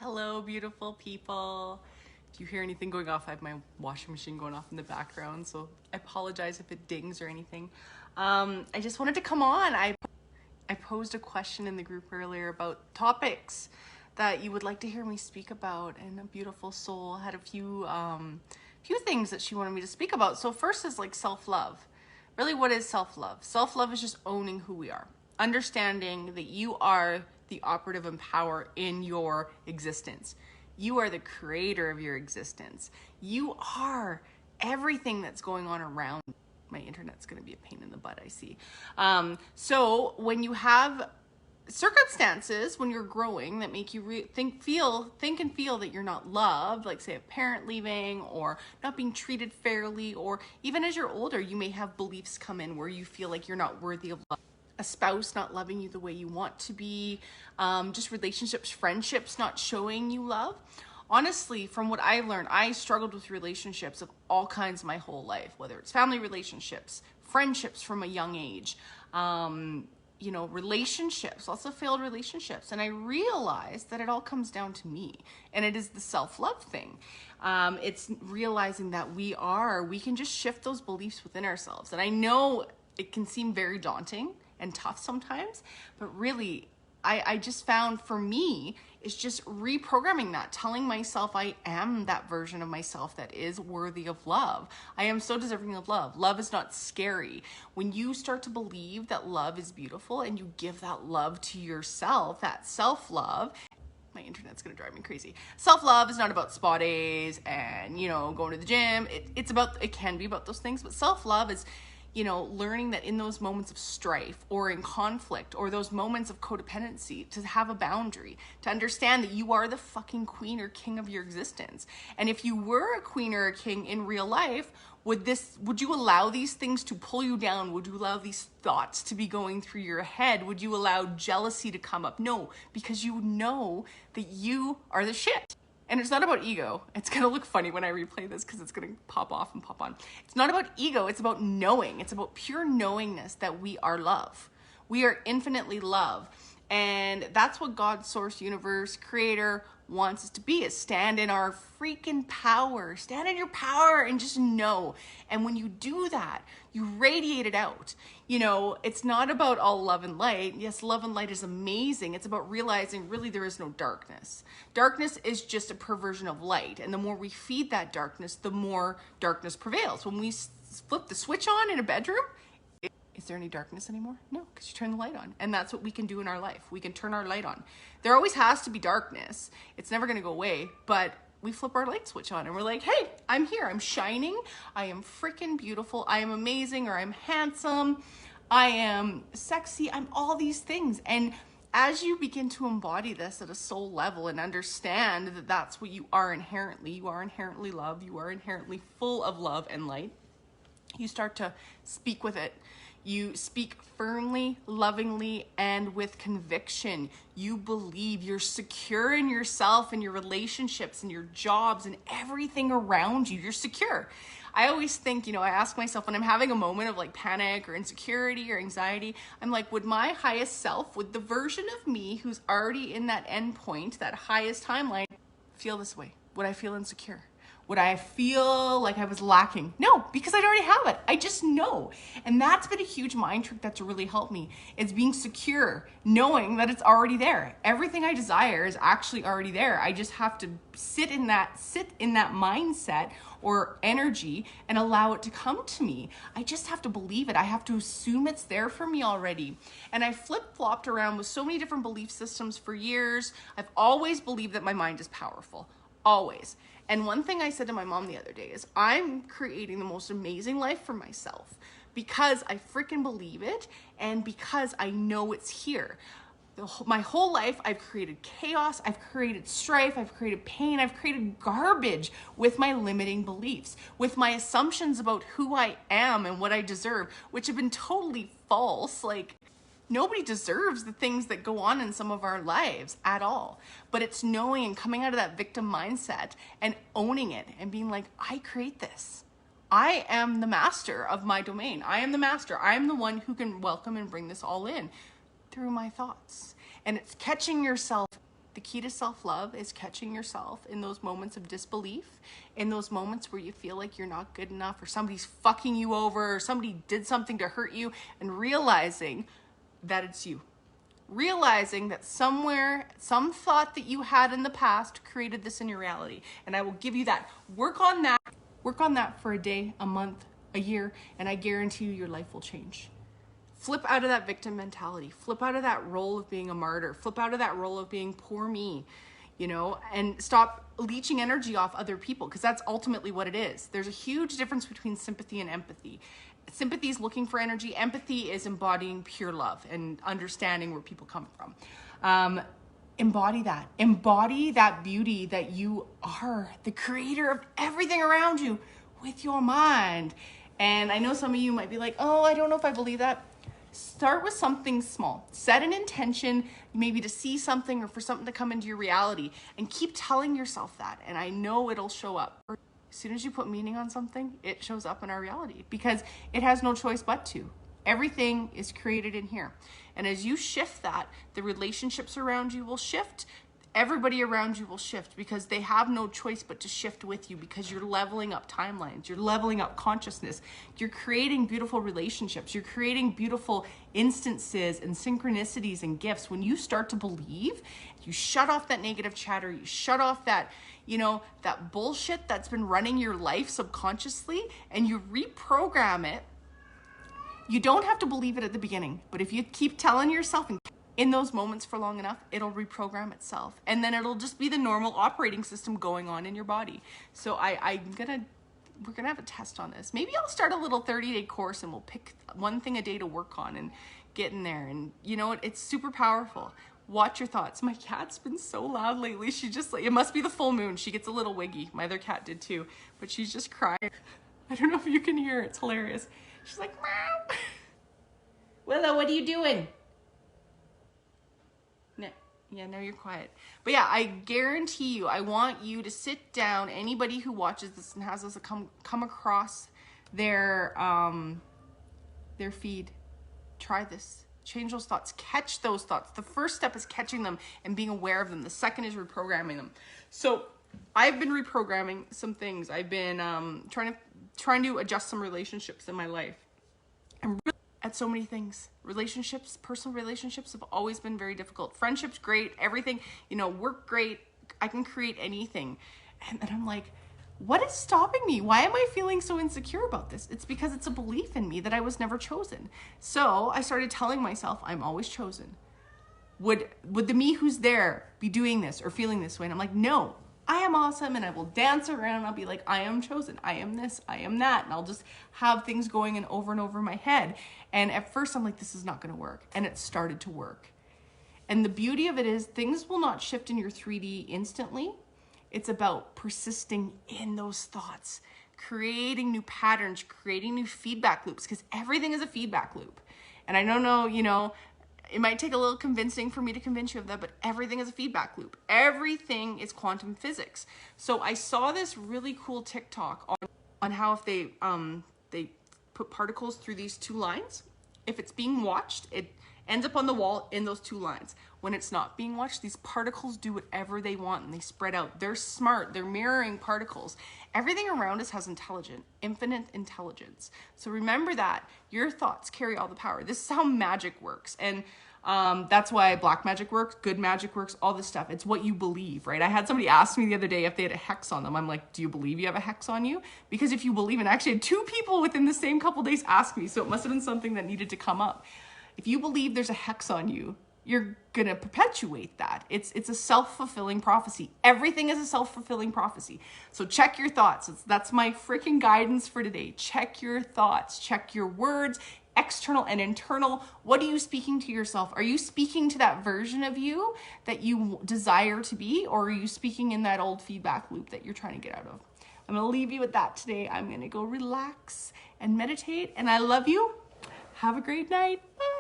Hello, beautiful people. Do you hear anything going off? I have my washing machine going off in the background, so I apologize if it dings or anything. I just wanted to come on. I posed a question in the group earlier about topics that you would like to hear me speak about, and a beautiful soul had a few things that she wanted me to speak about. So first is like self-love. Really, what is self-love? Self-love is just owning who we are, understanding that you are the operative and power in your existence. You are the creator of your existence. You are everything that's going on around. My internet's going to be a pain in the butt, I see. So when you have circumstances when you're growing that make you think and feel that you're not loved, like say a parent leaving or not being treated fairly, or even as you're older, you may have beliefs come in where you feel like you're not worthy of love. A spouse not loving you the way you want to be, just relationships, friendships not showing you love. Honestly, from what I learned, I struggled with relationships of all kinds my whole life, whether it's family relationships, friendships from a young age, relationships, lots of failed relationships. And I realized that it all comes down to me, and it is the self-love thing. It's realizing that we can just shift those beliefs within ourselves. And I know it can seem very daunting and tough sometimes, but really, I just found for me, it's just reprogramming that, telling myself I am that version of myself that is worthy of love. I am so deserving of love. Love is not scary. When you start to believe that love is beautiful and you give that love to yourself, that self-love, my internet's gonna drive me crazy. Self-love is not about spa days and, going to the gym. It can be about those things, but self-love is, learning that in those moments of strife or in conflict or those moments of codependency, to have a boundary, to understand that you are the fucking queen or king of your existence. And if you were a queen or a king in real life, would you allow these things to pull you down? Would you allow these thoughts to be going through your head? Would you allow jealousy to come up? No, because you know that you are the shit. And it's not about ego. It's gonna look funny when I replay this because it's gonna pop off and pop on. It's not about ego, it's about knowing. It's about pure knowingness that we are love. We are infinitely love. And that's what God, source, universe, creator wants us to be, is stand in our freaking power. Stand in your power and just know. And when you do that, you radiate it out. It's not about all love and light. Yes, love and light is amazing. It's about realizing really there is no darkness. Darkness is just a perversion of light. And the more we feed that darkness, the more darkness prevails. When we flip the switch on in a bedroom, is there any darkness anymore? No, because you turn the light on. And that's what we can do in our life. We can turn our light on. There always has to be darkness. It's never going to go away, but we flip our light switch on and we're like, hey, I'm here. I'm shining. I am freaking beautiful. I am amazing, or I'm handsome. I am sexy. I'm all these things. And as you begin to embody this at a soul level and understand that that's what you are inherently love. You are inherently full of love and light. You start to speak with it. You speak firmly, lovingly, and with conviction. You believe, you're secure in yourself and your relationships and your jobs and everything around you. You're secure. I always think, I ask myself when I'm having a moment of like panic or insecurity or anxiety, I'm like, would my highest self, would the version of me who's already in that end point, that highest timeline, feel this way? Would I feel insecure? Would I feel like I was lacking? No, because I'd already have it. I just know. And that's been a huge mind trick that's really helped me. It's being secure, knowing that it's already there. Everything I desire is actually already there. I just have to sit in that mindset or energy and allow it to come to me. I just have to believe it. I have to assume it's there for me already. And I flip-flopped around with so many different belief systems for years. I've always believed that my mind is powerful. Always. And one thing I said to my mom the other day is, I'm creating the most amazing life for myself because I freaking believe it and because I know it's here. My whole life, I've created chaos, I've created strife, I've created pain, I've created garbage with my limiting beliefs, with my assumptions about who I am and what I deserve, which have been totally false. Nobody deserves the things that go on in some of our lives at all. But it's knowing and coming out of that victim mindset and owning it and being like, I create this. I am the master of my domain. I am the master. I am the one who can welcome and bring this all in through my thoughts. And it's catching yourself The key to self-love is catching yourself in those moments of disbelief, in those moments where you feel like you're not good enough, or somebody's fucking you over, or somebody did something to hurt you, and realizing that it's you. Realizing that somewhere, some thought that you had in the past created this in your reality. And I will give you that. Work on that for a day, a month, a year, and I guarantee you your life will change. Flip out of that victim mentality. Flip out of that role of being a martyr. Flip out of that role of being poor me, you know, and stop leeching energy off other people, because that's ultimately what it is. There's a huge difference between sympathy and empathy. Sympathy is looking for energy. Empathy is embodying pure love and understanding where people come from. Embody that. Embody that beauty that you are, the creator of everything around you with your mind. And I know some of you might be like, oh, I don't know if I believe that. Start with something small. Set an intention, maybe to see something or for something to come into your reality, and keep telling yourself that. And I know it'll show up. As soon as you put meaning on something, it shows up in our reality, because it has no choice but to. Everything is created in here. And as you shift that, the relationships around you will shift. Everybody around you will shift, because they have no choice but to shift with you, because you're leveling up timelines. You're leveling up consciousness. You're creating beautiful relationships. You're creating beautiful instances and synchronicities and gifts. When you start to believe, you shut off that negative chatter. You shut off that, you know, that bullshit that's been running your life subconsciously, and you reprogram it. You don't have to believe it at the beginning, but if you keep telling yourself and in those moments for long enough, it'll reprogram itself. And then it'll just be the normal operating system going on in your body. So we're gonna have a test on this. Maybe I'll start a little 30-day course, and we'll pick one thing a day to work on and get in there. And you know what? It's super powerful. Watch your thoughts. My cat's been so loud lately. She just, it must be the full moon. She gets a little wiggy. My other cat did too, but she's just crying. I don't know if you can hear it. It's hilarious. She's like, meow. Willow, what are you doing? No, yeah, no, you're quiet. But yeah, I guarantee you, I want you to sit down, anybody who watches this and has this come across their feed, try this. Change those thoughts, catch those thoughts. The first step is catching them and being aware of them. The second is reprogramming them. So I've been reprogramming some things. I've been trying to adjust some relationships in my life. I'm really at so many things. Relationships, personal relationships have always been very difficult. Friendships, great. Everything, you know, work, great. I can create anything. And then I'm like, what is stopping me? Why am I feeling so insecure about this? It's because it's a belief in me that I was never chosen. So I started telling myself, I'm always chosen. Would the me who's there be doing this or feeling this way? And I'm like, no, I am awesome. And I will dance around. And I'll be like, I am chosen. I am this, I am that. And I'll just have things going in over and over in my head. And at first I'm like, this is not going to work. And it started to work. And the beauty of it is things will not shift in your 3D instantly. It's about persisting in those thoughts, creating new patterns, creating new feedback loops, because everything is a feedback loop. And I don't know, you know, it might take a little convincing for me to convince you of that, but everything is a feedback loop. Everything is quantum physics. So I saw this really cool TikTok on how if they put particles through these two lines, if it's being watched, it ends up on the wall in those two lines. When it's not being watched, these particles do whatever they want and they spread out. They're smart, they're mirroring particles. Everything around us has infinite intelligence. So remember that your thoughts carry all the power. This is how magic works. And that's why black magic works, good magic works, all this stuff. It's what you believe, right? I had somebody ask me the other day if they had a hex on them. I'm like, do you believe you have a hex on you? Because if you believe, and I actually had 2 people within the same couple days ask me, so it must have been something that needed to come up. If you believe there's a hex on you, you're going to perpetuate that. It's a self-fulfilling prophecy. Everything is a self-fulfilling prophecy. So check your thoughts. That's my freaking guidance for today. Check your thoughts. Check your words, external and internal. What are you speaking to yourself? Are you speaking to that version of you that you desire to be, or are you speaking in that old feedback loop that you're trying to get out of? I'm going to leave you with that today. I'm going to go relax and meditate, and I love you. Have a great night. Bye.